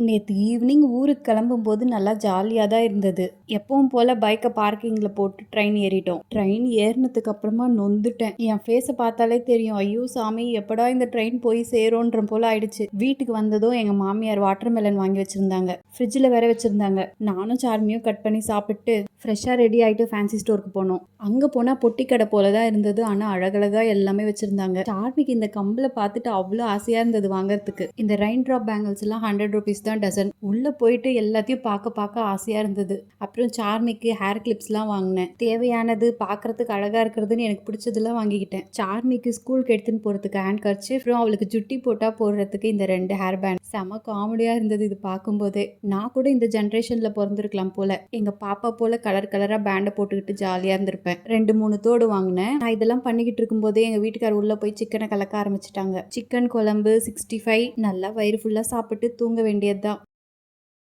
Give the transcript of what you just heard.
நேற்று ஈவினிங் ஊருக்கு கிளம்பும்போது நல்லா ஜாலியாக தான் இருந்தது. எப்பவும் போல் பைக்கை பார்க்கிங்கில் போட்டு ட்ரெயின் ஏறிட்டோம். ட்ரெயின் ஏறினதுக்கு அப்புறமா நொந்துட்டேன். என் ஃபேஸை பார்த்தாலே தெரியும், ஐயோ சாமி எப்படா இந்த ட்ரெயின் போய் சேரும்ன்ற போல் ஆயிடுச்சு. வீட்டுக்கு வந்ததும் எங்கள் மாமியார் வாட்டர் மெலன் வாங்கி வச்சுருந்தாங்க. ஃப்ரிட்ஜில் வேற வச்சுருந்தாங்க. நானும் சார்மியும் கட் பண்ணி சாப்பிட்டு ஃப்ரெஷ்ஷாக ரெடி ஆகிட்டு ஃபேன்சி ஸ்டோருக்கு போனோம். அங்கே போனால் பொட்டி கடை போல தான் இருந்தது. ஆனால் அழகழகாக எல்லாமே வச்சுருந்தாங்க. சார்மிக்கு இந்த கம்பில் பார்த்துட்டு அவ்வளோ ஆசையாக இருந்தது வாங்குறதுக்கு. இந்த ரெயின் ட்ராப் பேங்கிள்ஸ் எல்லாம் 100 rupees தான் டசன். உள்ளே போயிட்டு எல்லாத்தையும் பார்க்க ஆசையாக இருந்தது. அப்புறம் சார்மிக்கு ஹேர் கிளிப்ஸ்லாம் வாங்கினேன். தேவையானது பார்க்குறதுக்கு அழகாக இருக்கிறதுன்னு எனக்கு பிடிச்சதெல்லாம் வாங்கிக்கிட்டேன். சார்மிக்கு ஸ்கூலுக்கு எடுத்துன்னு போகிறதுக்கு ஹேண்ட் கர்ச்சீஃப், அப்புறம் அவளுக்கு ஜுட்டி போட்டால் போடுறதுக்கு இந்த 2 ஹேர் பேண்ட். செம காமெடியாக இருந்தது இது பார்க்கும்போதே. நான் கூட இந்த ஜென்ரேஷனில் பிறந்திருக்கலாம் போல. எங்கள் பாப்பா போல் கலர் கலராக பேண்டை போட்டுக்கிட்டு ஜாலியாக இருந்திருப்பேன். 2-3 தோடு வாங்கினேன். நான் இதெல்லாம் பண்ணிக்கிட்டு இருக்கும்போதே எங்கள் வீட்டுக்கார் உள்ளே போய் சிக்கனை கலக்க ஆரம்பிச்சிட்டாங்க. சிக்கன் குழம்பு 65 நல்லா வயிறு ஃபுல்லாக சாப்பிட்டு தூங்க வேண்டியது தான்.